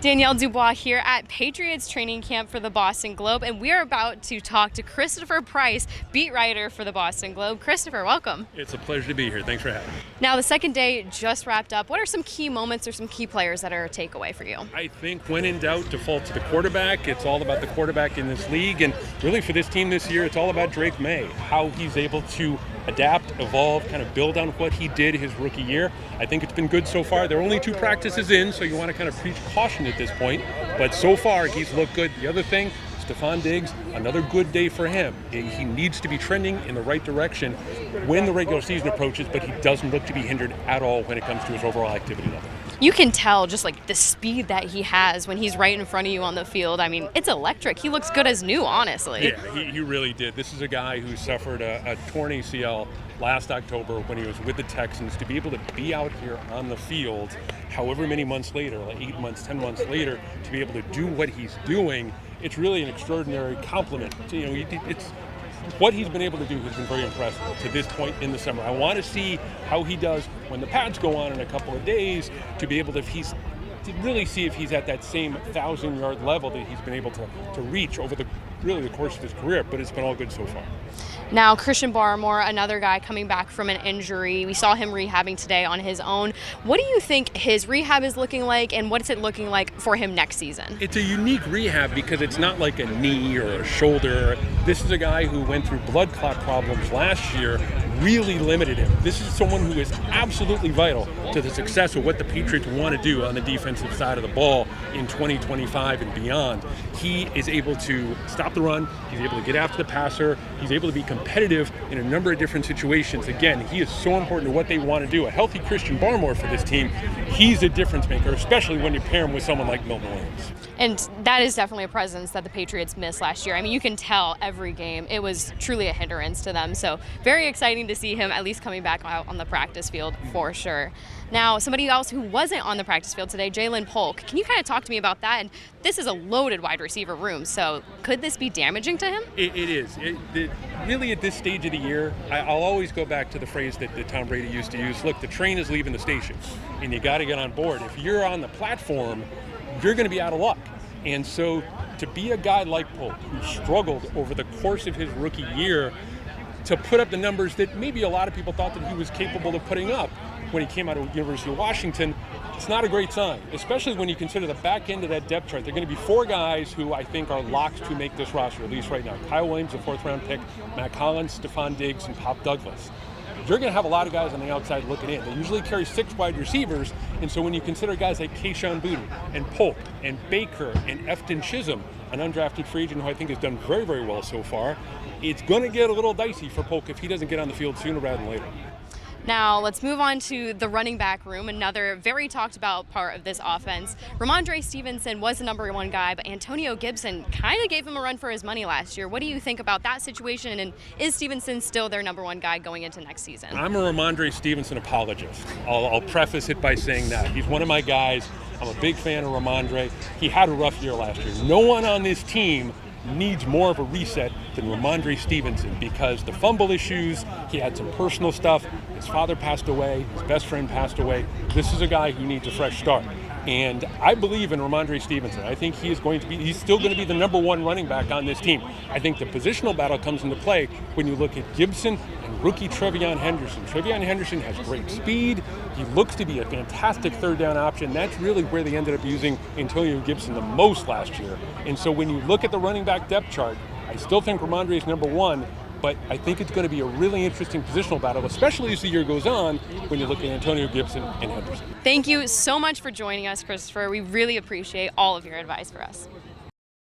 Danielle DuBois here at Patriots training camp for the Boston Globe, and we are about to talk to Christopher Price, beat writer for the Boston Globe. Christopher, welcome. It's a pleasure to be here. Thanks for having me. Now, the second day just wrapped up. What are some key moments or some key players that are a takeaway for you? I think when in doubt, default to the quarterback. It's all about the quarterback in this league, and really for this team this year, it's all about Drake May, how he's able to adapt, evolve, kind of build on what he did his rookie year. I think it's been good so far. There are only 2 practices in, so you want to kind of preach caution at this point. But so far, he's looked good. The other thing, Stefon Diggs, another good day for him. He needs to be trending in the right direction when the regular season approaches, but he doesn't look to be hindered at all when it comes to his overall activity level. You can tell just like the speed that he has when he's right in front of you on the field. I mean, it's electric. He looks good as new, honestly. Yeah, he really did. This is a guy who suffered a torn ACL last October when he was with the Texans. To be able to be out here on the field however many months later, like 8 months, 10 months later, to be able to do what he's doing, it's really an extraordinary compliment. It's what he's been able to do has been very impressive to this point in the summer. I want to see how he does when the pads go on in a couple of days, to be able to, really see if he's at that same 1,000-yard level that he's been able to reach over the course of his career, but it's been all good so far. Now, Christian Barmore, another guy coming back from an injury. We saw him rehabbing today on his own. What do you think his rehab is looking like, and what's it looking like for him next season? It's a unique rehab because it's not like a knee or a shoulder. This is a guy who went through blood clot problems last year, really limited him. This is someone who is absolutely vital to the success of what the Patriots want to do on the defensive side of the ball in 2025 and beyond. He is able to stop the run. He's able to get after the passer. He's able to be competitive in a number of different situations. Again, he is so important to what they want to do. A healthy Christian Barmore for this team, he's a difference maker, especially when you pair him with someone like Milton Williams. And that is definitely a presence that the Patriots missed last year. I mean, you can tell every game it was truly a hindrance to them. So very exciting to see him at least coming back out on the practice field for sure. Now, somebody else who wasn't on the practice field today, Jaylen Pulk. Can you kind of talk to me about that? And this is a loaded wide receiver room, so could this be damaging to him? It is. Really, at this stage of the year, I'll always go back to the phrase that Tom Brady used to use. Look, the train is leaving the station, and you got to get on board. If you're on the platform, you're going to be out of luck. And so to be a guy like Polk, who struggled over the course of his rookie year to put up the numbers that maybe a lot of people thought that he was capable of putting up when he came out of University of Washington, it's not a great sign, especially when you consider the back end of that depth chart. There are going to be 4 guys who I think are locks to make this roster, at least right now. Kyle Williams, a 4th-round pick, Matt Collins, Stefon Diggs, and Pop Douglas. You're going to have a lot of guys on the outside looking in. They usually carry 6 wide receivers, and so when you consider guys like Kayshon Boutte and Polk and Baker and Efton Chisholm, an undrafted free agent who I think has done very, very well so far, it's going to get a little dicey for Polk if he doesn't get on the field sooner rather than later. Now, let's move on to the running back room, another very talked about part of this offense. Rhamondre Stevenson was the number 1 guy, but Antonio Gibson kind of gave him a run for his money last year. What do you think about that situation, and is Stevenson still their number 1 guy going into next season? I'm a Rhamondre Stevenson apologist. I'll preface it by saying that. He's one of my guys. I'm a big fan of Rhamondre. He had a rough year last year. No one on this team needs more of a reset than Rhamondre Stevenson because the fumble issues, he had some personal stuff, his father passed away, his best friend passed away. This is a guy who needs a fresh start. And I believe in Rhamondre Stevenson. I think he's still going to be the number 1 running back on this team. I think the positional battle comes into play when you look at Gibson and rookie Trevion Henderson. Trevion Henderson has great speed. He looks to be a fantastic 3rd down option. That's really where they ended up using Antonio Gibson the most last year. And so when you look at the running back depth chart, I still think Rhamondre is number 1, but I think it's going to be a really interesting positional battle, especially as the year goes on, when you look at Antonio Gibson and Henderson. Thank you so much for joining us, Christopher. We really appreciate all of your advice for us.